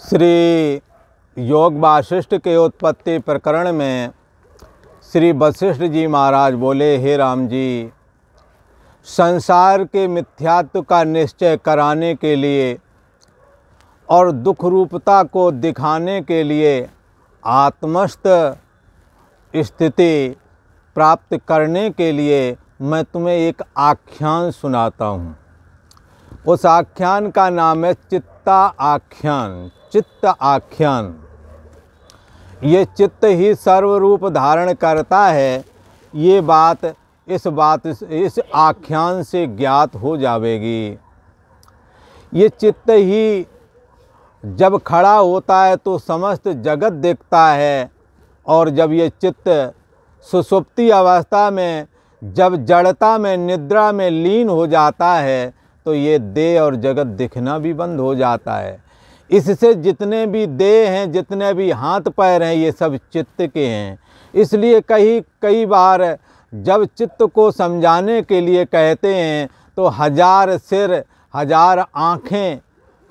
श्री योग वासिष्ठ के उत्पत्ति प्रकरण में श्री वशिष्ठ जी महाराज बोले, हे राम जी, संसार के मिथ्यात्व का निश्चय कराने के लिए और दुख रूपता को दिखाने के लिए आत्मस्थ स्थिति प्राप्त करने के लिए मैं तुम्हें एक आख्यान सुनाता हूँ। उस आख्यान का नाम है चित्ता आख्यान। चित्त आख्यान। ये चित्त ही सर्वरूप धारण करता है। ये बात इस आख्यान से ज्ञात हो जावेगी। ये चित्त ही जब खड़ा होता है तो समस्त जगत दिखता है, और जब ये चित्त सुषुप्ति अवस्था में, जब जड़ता में, निद्रा में लीन हो जाता है, तो ये देह और जगत दिखना भी बंद हो जाता है। इससे जितने भी देह हैं, जितने भी हाथ पैर हैं, ये सब चित्त के हैं। इसलिए कई बार जब चित्त को समझाने के लिए कहते हैं तो 1000 सिर 1000 आँखें,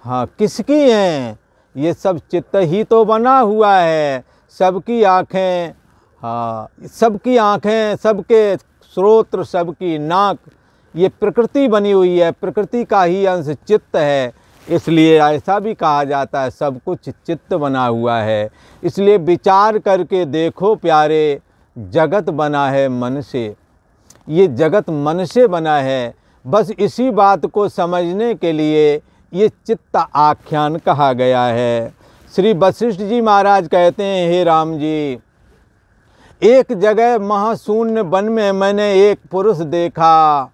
हाँ, किसकी हैं? ये सब चित्त ही तो बना हुआ है। सबकी आँखें, हाँ, सबकी आँखें, सबके श्रोत्र, सबकी नाक, ये प्रकृति बनी हुई है। प्रकृति का ही अंश चित्त है। इसलिए ऐसा भी कहा जाता है सब कुछ चित्त बना हुआ है। इसलिए विचार करके देखो प्यारे, जगत बना है मन से। ये जगत मन से बना है। बस इसी बात को समझने के लिए ये चित्त आख्यान कहा गया है। श्री वशिष्ठ जी महाराज कहते हैं, हे राम जी, एक जगह महाशून्य वन में मैंने एक पुरुष देखा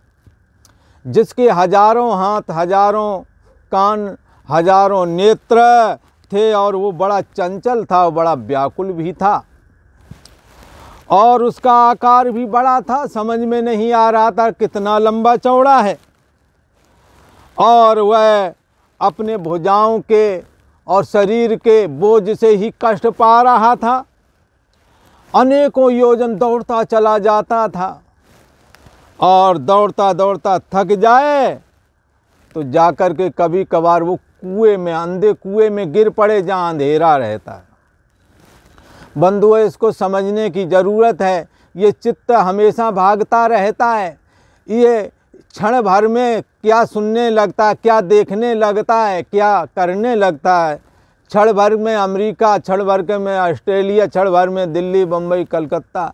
जिसके 1000 हाथ, 1000 कान, 1000 नेत्र थे, और वो बड़ा चंचल था, बड़ा व्याकुल भी था, और उसका आकार भी बड़ा था। समझ में नहीं आ रहा था कितना लंबा चौड़ा है, और वह अपने भुजाओं के और शरीर के बोझ से ही कष्ट पा रहा था। अनेकों योजन दौड़ता चला जाता था, और दौड़ता दौड़ता थक जाए तो जाकर के कभी कभार वो कुएं में, अंधे कुएं में गिर पड़े जहाँ अंधेरा रहता है। बंधुओं, इसको समझने की ज़रूरत है। ये चित्त हमेशा भागता रहता है। ये क्षण भर में क्या सुनने लगता है, क्या देखने लगता है, क्या करने लगता है। क्षण भर में अमेरिका, क्षण भर में ऑस्ट्रेलिया, क्षण भर में दिल्ली, बम्बई, कलकत्ता,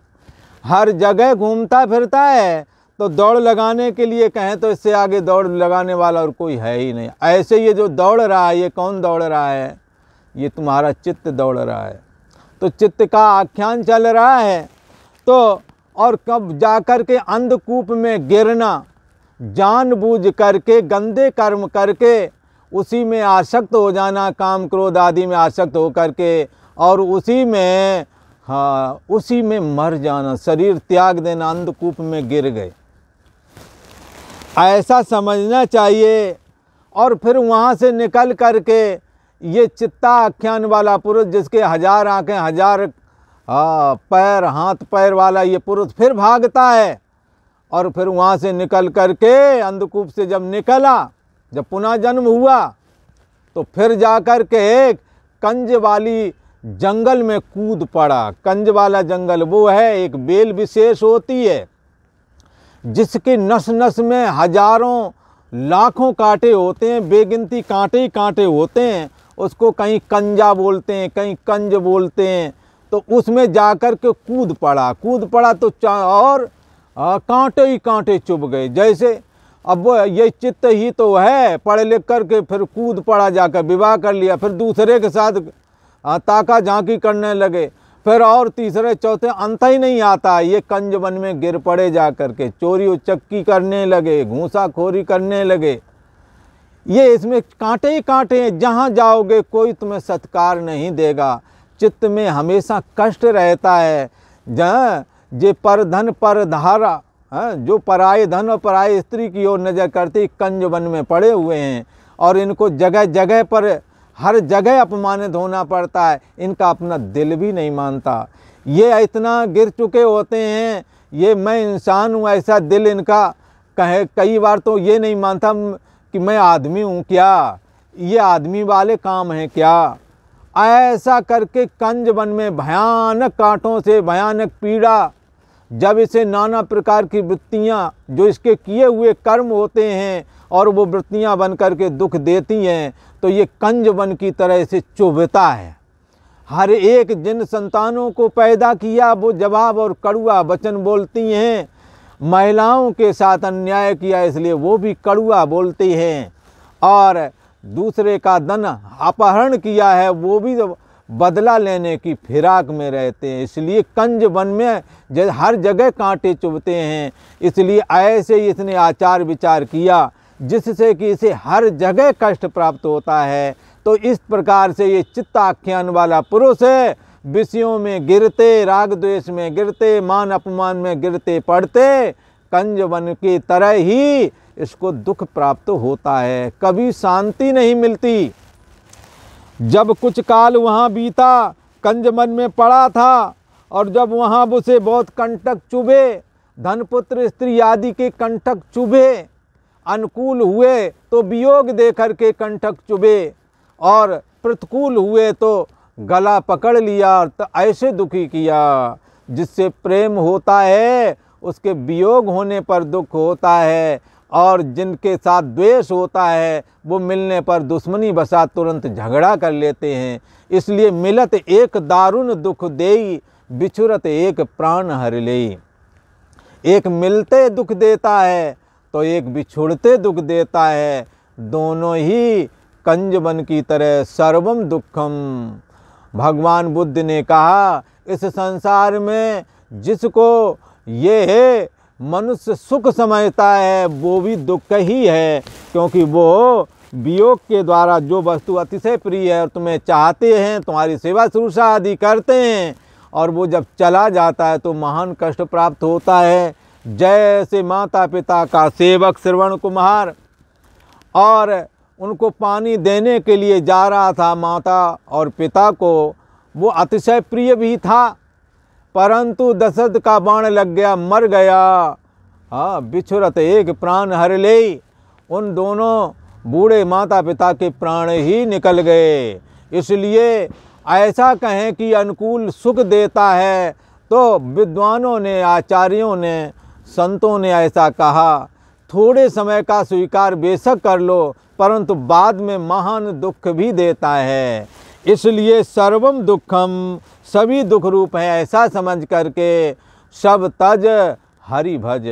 हर जगह घूमता फिरता है। तो दौड़ लगाने के लिए कहें तो इससे आगे दौड़ लगाने वाला और कोई है ही नहीं। ऐसे ये जो दौड़ रहा है, ये कौन दौड़ रहा है? ये तुम्हारा चित्त दौड़ रहा है। तो चित्त का आख्यान चल रहा है। तो और कब जाकर के अंधकूप में गिरना, जानबूझ करके गंदे कर्म करके उसी में आसक्त हो जाना, काम क्रोध आदि में आसक्त हो करके, और उसी में, हाँ, उसी में मर जाना, शरीर त्याग देना, अंधकूप में गिर गए, ऐसा समझना चाहिए। और फिर वहाँ से निकल करके ये चित्ता आख्यान वाला पुरुष, जिसके 1000 आँखें, 1000 पैर, हाथ पैर वाला ये पुरुष फिर भागता है, और फिर वहाँ से निकल करके अंधकूप से जब निकला, जब पुनः जन्म हुआ, तो फिर जाकर के कंज वाली जंगल में कूद पड़ा। कंज वाला जंगल वो है, एक बेल विशेष होती है जिसके नस नस में 1000 लाखों कांटे होते हैं, बेगिनती कांटे ही कांटे होते हैं। उसको कहीं कंजा बोलते हैं, कहीं कंज बोलते हैं। तो उसमें जाकर के कूद पड़ा तो और कांटे ही कांटे चुभ गए। जैसे अब वो ये चित्त ही तो है, पढ़ लिख करके फिर कूद पड़ा, जाकर विवाह कर लिया, फिर दूसरे के साथ ताका झांकी करने लगे, फिर और तीसरे चौथे, अंत ही नहीं आता। ये कंज वन में गिर पड़े, जाकर के चोरी उचक्की करने लगे, घूसाखोरी करने लगे। ये इसमें कांटे ही कांटे हैं। जहाँ जाओगे कोई तुम्हें सत्कार नहीं देगा। चित्त में हमेशा कष्ट रहता है। जहाँ जे पर धन पर धारा, जो पराये धन और पराये स्त्री की ओर नजर करती, कंज वन में पड़े हुए हैं, और इनको जगह जगह पर, हर जगह अपमानित होना पड़ता है। इनका अपना दिल भी नहीं मानता। ये इतना गिर चुके होते हैं, ये मैं इंसान हूँ ऐसा दिल इनका कहे। कई बार तो ये नहीं मानता कि मैं आदमी हूँ क्या, ये आदमी वाले काम हैं क्या। ऐसा करके कंज वन में भयानक कांटों से भयानक पीड़ा, जब इसे नाना प्रकार की वृत्तियाँ जो इसके किए हुए कर्म होते हैं और वो वृत्तियाँ बन करके दुख देती हैं, तो ये कंज वन की तरह से चुभता है। हर एक जिन संतानों को पैदा किया वो जवाब और कड़वा वचन बोलती हैं। महिलाओं के साथ अन्याय किया इसलिए वो भी कड़वा बोलती हैं, और दूसरे का धन अपहरण किया है वो भी बदला लेने की फिराक में रहते हैं। इसलिए कंज वन में हर जगह कांटे चुभते हैं। इसलिए ऐसे ही इसने आचार विचार किया जिससे कि इसे हर जगह कष्ट प्राप्त होता है। तो इस प्रकार से ये चित्ताख्यान वाला पुरुष है, विषयों में गिरते, राग द्वेष में गिरते, मान अपमान में गिरते पड़ते कंज वन की तरह ही इसको दुख प्राप्त होता है, कभी शांति नहीं मिलती। जब कुछ काल वहाँ बीता, कंज वन में पड़ा था, और जब वहाँ उसे बहुत कंटक चुभे, धन पुत्र स्त्री आदि के कंटक चुभे, अनुकूल हुए तो वियोग दे करके कंटक चुभे, और प्रतिकूल हुए तो गला पकड़ लिया तो ऐसे दुखी किया। जिससे प्रेम होता है उसके वियोग होने पर दुख होता है, और जिनके साथ द्वेष होता है वो मिलने पर दुश्मनी बसा तुरंत झगड़ा कर लेते हैं। इसलिए मिलत एक दारुण दुख देई, बिछुरत एक प्राण हर लेई। एक मिलते दुख देता है तो एक बिछुड़ते दुख देता है, दोनों ही कंज वन की तरह सर्वम दुखम। भगवान बुद्ध ने कहा इस संसार में जिसको ये मनुष्य सुख समझता है वो भी दुख ही है, क्योंकि वो वियोग के द्वारा जो वस्तु अतिशय प्रिय है और तुम्हें चाहते हैं, तुम्हारी सेवा शुश्रूषा आदि करते हैं, और वो जब चला जाता है तो महान कष्ट प्राप्त होता है। जैसे माता पिता का सेवक श्रवण कुमार और उनको पानी देने के लिए जा रहा था माता और पिता को, वो अतिशय प्रिय भी था, परंतु दशरथ का बाण लग गया, मर गया। हाँ, बिछुरत एक प्राण हर ले, उन दोनों बूढ़े माता पिता के प्राण ही निकल गए। इसलिए ऐसा कहें कि अनुकूल सुख देता है तो विद्वानों ने, आचार्यों ने, संतों ने ऐसा कहा। थोड़े समय का स्वीकार बेशक कर लो, परंतु बाद में महान दुख भी देता है। इसलिए सर्वम दुखम, सभी दुख रूप है ऐसा समझ करके सब तज हरि भज,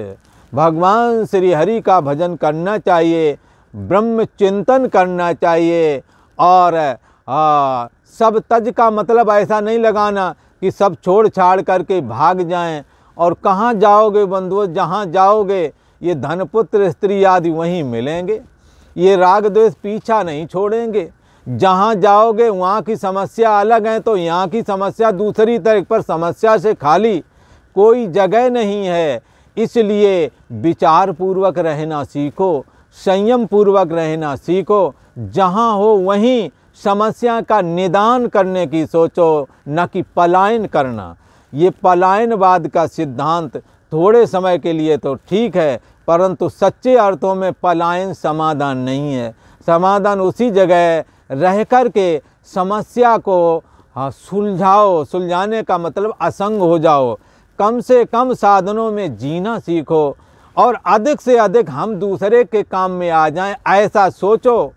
भगवान श्री हरि का भजन करना चाहिए, ब्रह्म चिंतन करना चाहिए। और सब तज का मतलब ऐसा नहीं लगाना कि सब छोड़ छाड़ करके भाग जाएं। और कहाँ जाओगे बंधुओं, जहाँ जाओगे ये धनपुत्र स्त्री आदि वहीं मिलेंगे, ये राग द्वेष पीछा नहीं छोड़ेंगे। जहाँ जाओगे वहाँ की समस्या अलग है, तो यहाँ की समस्या दूसरी तरह, पर समस्या से खाली कोई जगह नहीं है। इसलिए विचार पूर्वक रहना सीखो, संयम पूर्वक रहना सीखो। जहाँ हो वहीं समस्या का निदान करने की सोचो, न कि पलायन करना। ये पलायनवाद का सिद्धांत थोड़े समय के लिए तो ठीक है, परंतु सच्चे अर्थों में पलायन समाधान नहीं है। समाधान उसी जगह रह कर के समस्या को सुलझाओ। सुलझाने का मतलब असंग हो जाओ, कम से कम साधनों में जीना सीखो, और अधिक से अधिक हम दूसरे के काम में आ जाएं ऐसा सोचो।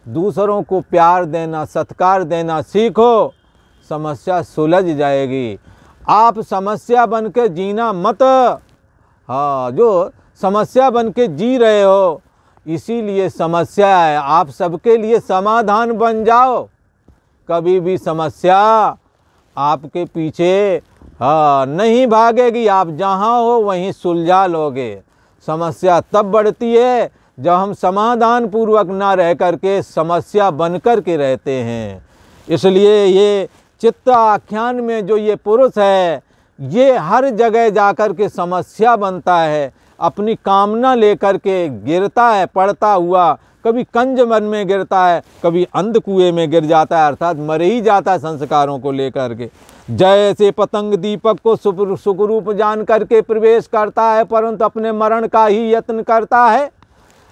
दूसरों को प्यार देना, सत्कार देना सीखो, समस्या सुलझ जाएगी। आप समस्या बन के जीना मत। हाँ, जो समस्या बन के जी रहे हो इसीलिए समस्या है, आप सबके लिए समाधान बन जाओ। कभी भी समस्या आपके पीछे नहीं भागेगी, आप जहाँ हो वहीं सुलझा लोगे। समस्या तब बढ़ती है जब हम समाधान पूर्वक ना रह करके समस्या बन कर के रहते हैं। इसलिए ये चित्त आख्यान में जो ये पुरुष है ये हर जगह जाकर के समस्या बनता है, अपनी कामना लेकर के गिरता है पड़ता हुआ। कभी कंज वन में गिरता है, कभी अंध कुएं में गिर जाता है, अर्थात मर ही जाता है संस्कारों को लेकर के। जैसे पतंग दीपक को सुखरूप जान करके प्रवेश करता है परंतु अपने मरण का ही यत्न करता है,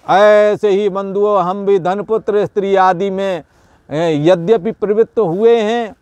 ऐसे ही बंधुओं हम भी धनपुत्र स्त्री आदि में यद्यपि प्रवृत्त हुए हैं,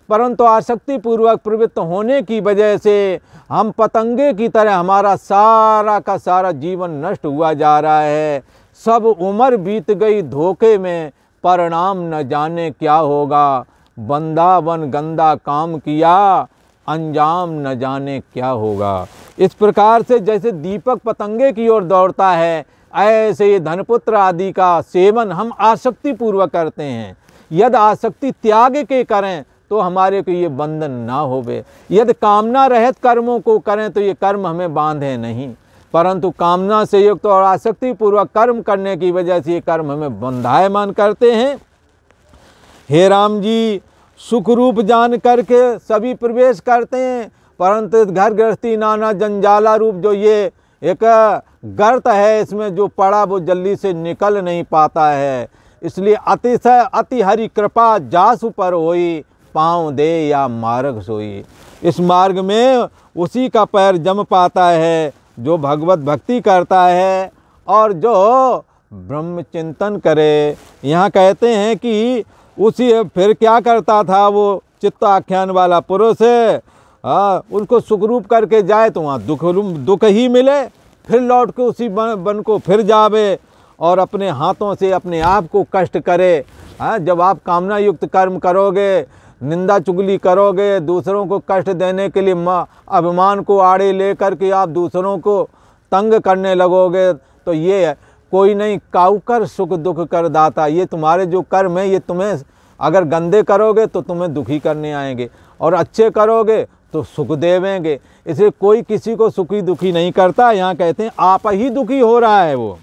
परंतु आसक्ति पूर्वक प्रवृत्त होने की वजह से हम पतंगे की तरह हमारा सारा का सारा जीवन नष्ट हुआ जा रहा है। सब उम्र बीत गई धोखे में, परिणाम न जाने क्या होगा। बंदा वन गंदा काम किया, अंजाम न जाने क्या होगा। इस प्रकार से जैसे दीपक पतंगे की ओर दौड़ता है, ऐसे ये धनपुत्र आदि का सेवन हम आसक्ति पूर्वक करते हैं। यदि आसक्ति त्याग के करें तो हमारे को ये बंधन ना होवे। यदि कामना रहित कर्मों को करें तो ये कर्म हमें बांधे नहीं, परंतु कामना से युक्त और आसक्ति पूर्वक कर्म करने की वजह से ये कर्म हमें बंधायमान करते हैं। हे राम जी, सुख रूप जान करके सभी प्रवेश करते हैं, परंतु घर गृहस्थी नाना जंजाला रूप जो ये एक गर्त है, इसमें जो पड़ा वो जल्दी से निकल नहीं पाता है। इसलिए अतिशय अति हरि कृपा जासु पर होई, पाँव दे या मार्ग सोई। इस मार्ग में उसी का पैर जम पाता है जो भगवत भक्ति करता है और जो ब्रह्म चिंतन करे। यहाँ कहते हैं कि उसी फिर क्या करता था वो चित्त आख्यान वाला पुरुष, उनको सुखरूप करके जाए तो वहाँ दुख ही मिले, फिर लौट के उसी बन को फिर जावे और अपने हाथों से अपने आप को कष्ट करे। जब आप कामना युक्त कर्म करोगे, निंदा चुगली करोगे, दूसरों को कष्ट देने के लिए अभिमान को आड़े लेकर के आप दूसरों को तंग करने लगोगे, तो ये कोई नहीं काउकर सुख दुख कर दाता। ये तुम्हारे जो कर्म है ये तुम्हें अगर गंदे करोगे तो तुम्हें दुखी करने आएंगे और अच्छे करोगे तो सुख देवेंगे। इसलिए कोई किसी को सुखी दुखी नहीं करता। यहाँ कहते हैं आप ही दुखी हो रहा है वो,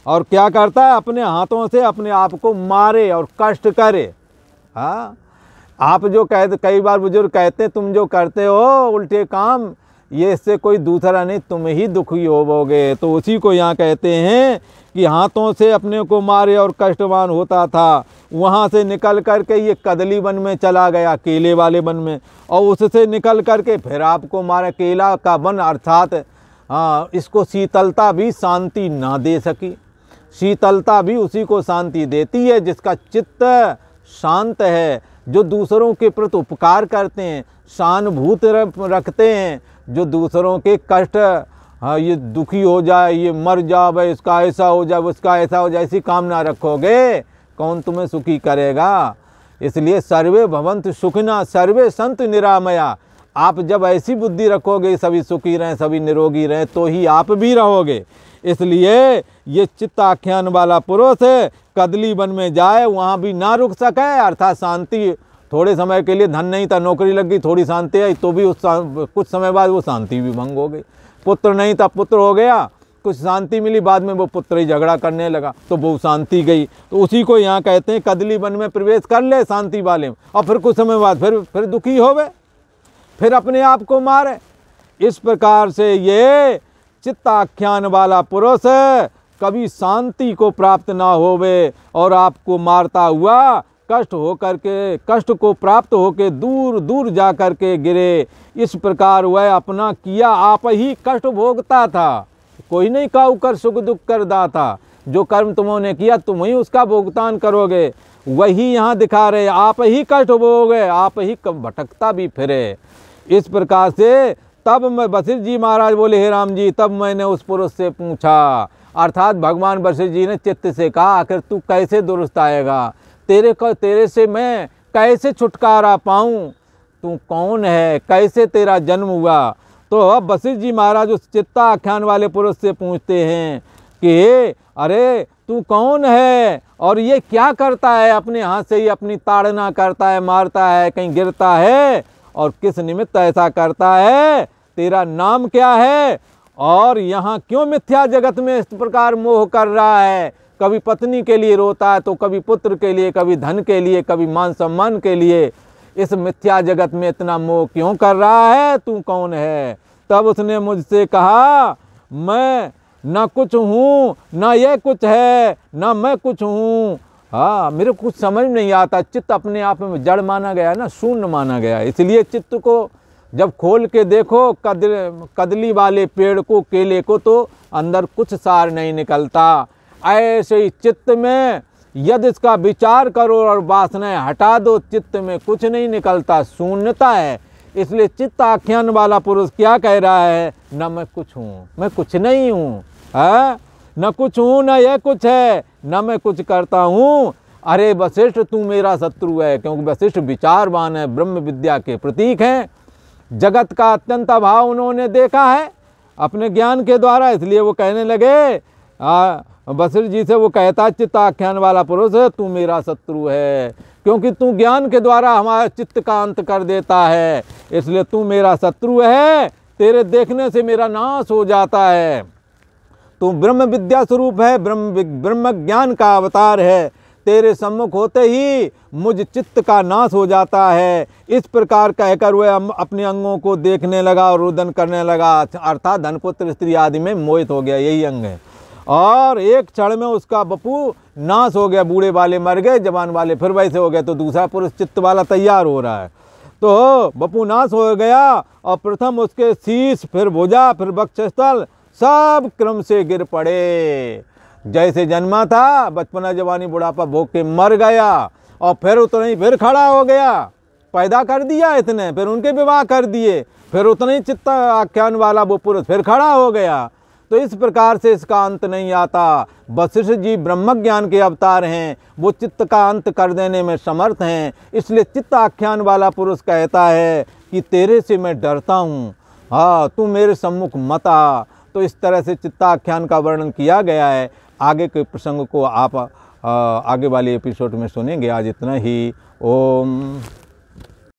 और क्या करता है, अपने हाथों से अपने आप को मारे और कष्ट करे। हाँ, आप जो कहते, कई बार बुजुर्ग कहते हैं तुम जो करते हो उल्टे काम, ये इससे कोई दूसरा नहीं, तुम ही दुखी होवोगे। तो उसी को यहाँ कहते हैं कि हाथों से अपने को मारे और कष्टवान होता था। वहाँ से निकल करके ये कदली वन में चला गया, केले वाले वन में, और उससे निकल करके फिर आपको मारे। केला का वन अर्थात इसको शीतलता भी शांति ना दे सकी। शीतलता भी उसी को शांति देती है जिसका चित्त शांत है, जो दूसरों के प्रति उपकार करते हैं, सहानुभूति रखते हैं, जो दूसरों के कष्ट, ये दुखी हो जाए, ये मर जाए, इसका ऐसा हो जाए, उसका ऐसा हो जाए, ऐसी कामना रखोगे, कौन तुम्हें सुखी करेगा। इसलिए सर्वे भवन्तु सुखिनः सर्वे सन्तु निरामया। आप जब ऐसी बुद्धि रखोगे सभी सुखी रहें, सभी निरोगी रहें, तो ही आप भी रहोगे। इसलिए ये चित्त आख्यान वाला पुरुष कदली वन में जाए, वहाँ भी ना रुक सके, अर्थात शांति थोड़े समय के लिए, धन नहीं था, नौकरी लग गई, थोड़ी शांति आई, तो भी उस कुछ समय बाद वो शांति भी भंग हो गई। पुत्र नहीं था, पुत्र हो गया, कुछ शांति मिली, बाद में वो पुत्र ही झगड़ा करने लगा, तो वो शांति गई। तो उसी को यहाँ कहते हैं कदली वन में प्रवेश कर ले शांति वाले में, और फिर कुछ समय बाद फिर दुखी होवे, फिर अपने आप को मारे। इस प्रकार से ये चित्त आख्यान वाला पुरुष कभी शांति को प्राप्त ना होवे और आपको मारता हुआ कष्ट को प्राप्त होके दूर दूर जा कर के गिरे। इस प्रकार वह अपना किया आप ही कष्ट भोगता था, कोई नहीं काऊ कर सुख दुख कर दाता। जो कर्म तुमने किया तुम ही उसका भुगतान करोगे, वही यहाँ दिखा रहे, आप ही कष्ट भोगे, आप ही कब भटकता भी फिरे। इस प्रकार से तब मैं वशिष्ठ जी महाराज बोले, हे राम जी, तब मैंने उस पुरुष से पूछा, अर्थात भगवान वशिष्ठ जी ने चित्त से कहा, आखिर तू कैसे दुरुस्त आएगा, तेरे से मैं कैसे छुटकारा पाऊँ, तू कौन है, कैसे तेरा जन्म हुआ। तो अब वशिष्ठ जी महाराज उस चित्त आख्यान वाले पुरुष से पूछते हैं कि अरे तू कौन है और ये क्या करता है, अपने हाथ से ही अपनी ताड़ना करता है, मारता है, कहीं गिरता है, और किस निमित्त ऐसा करता है, तेरा नाम क्या है, और यहाँ क्यों मिथ्या जगत में इस प्रकार मोह कर रहा है। कभी पत्नी के लिए रोता है, तो कभी पुत्र के लिए, कभी धन के लिए, कभी मान सम्मान के लिए। इस मिथ्या जगत में इतना मोह क्यों कर रहा है, तू कौन है। तब उसने मुझसे कहा, मैं न कुछ हूँ, न ये कुछ है, न मैं कुछ हूँ। हाँ, मेरे को कुछ समझ नहीं आता। चित्त अपने आप में जड़ माना गया है ना, शून्य माना गया है। इसलिए चित्त को जब खोल के देखो कदली वाले पेड़ को, केले को, तो अंदर कुछ सार नहीं निकलता। ऐसे ही चित्त में यदि इसका विचार करो और वासनाएं हटा दो, चित्त में कुछ नहीं निकलता, शून्यता है। इसलिए चित्त आख्यान वाला पुरुष क्या कह रहा है? न मैं कुछ हूँ, मैं कुछ नहीं हूँ, है न कुछ हूँ, न यह कुछ है, न मैं कुछ करता हूँ। अरे वशिष्ठ, तू मेरा शत्रु है, क्योंकि वशिष्ठ विचारवान है, ब्रह्म विद्या के प्रतीक हैं। जगत का अत्यंत अभाव उन्होंने देखा है अपने ज्ञान के द्वारा, इसलिए वो कहने लगे, वशिष्ठ जी से वो कहता, चित्त आख्यान वाला पुरुष, तू मेरा शत्रु है, क्योंकि तू ज्ञान के द्वारा हमारे चित्त का अंत कर देता है, इसलिए तू मेरा शत्रु है, तेरे देखने से मेरा नाश हो जाता है। तू ब्रह्म विद्या स्वरूप है, ब्रह्म ज्ञान का अवतार है, तेरे सम्मुख होते ही मुझ चित्त का नाश हो जाता है। इस प्रकार कहकर वह अपने अंगों को देखने लगा और रुदन करने लगा, अर्थात धनपुत्र स्त्री आदि में मोहित हो गया, यही अंग है। और एक क्षण में उसका बपू नाश हो गया, बूढ़े वाले मर गए, जवान वाले फिर वैसे हो गए, तो दूसरा पुरुष चित्त वाला तैयार हो रहा है। तो बपू नाश हो गया और प्रथम उसके शीश, फिर भुजा, फिर वक्षस्थल सब क्रम से गिर पड़े। जैसे जन्मा था, बचपना जवानी बुढ़ापा भोग के मर गया, और फिर उतना ही फिर खड़ा हो गया, पैदा कर दिया इतने, फिर उनके विवाह कर दिए, फिर उतना ही चित्त आख्यान वाला वो पुरुष फिर खड़ा हो गया। तो इस प्रकार से इसका अंत नहीं आता। वशिष्ठ जी ब्रह्म ज्ञान के अवतार हैं, वो चित्त का अंत कर देने में समर्थ हैं। इसलिए चित्त आख्यान वाला पुरुष कहता है कि तेरे से मैं डरता हूँ, हाँ तू मेरे सम्मुख मत आ। तो इस तरह से चित्ताख्यान का वर्णन किया गया है। आगे के प्रसंग को आप आगे वाले एपिसोड में सुनेंगे। आज इतना ही। ओम।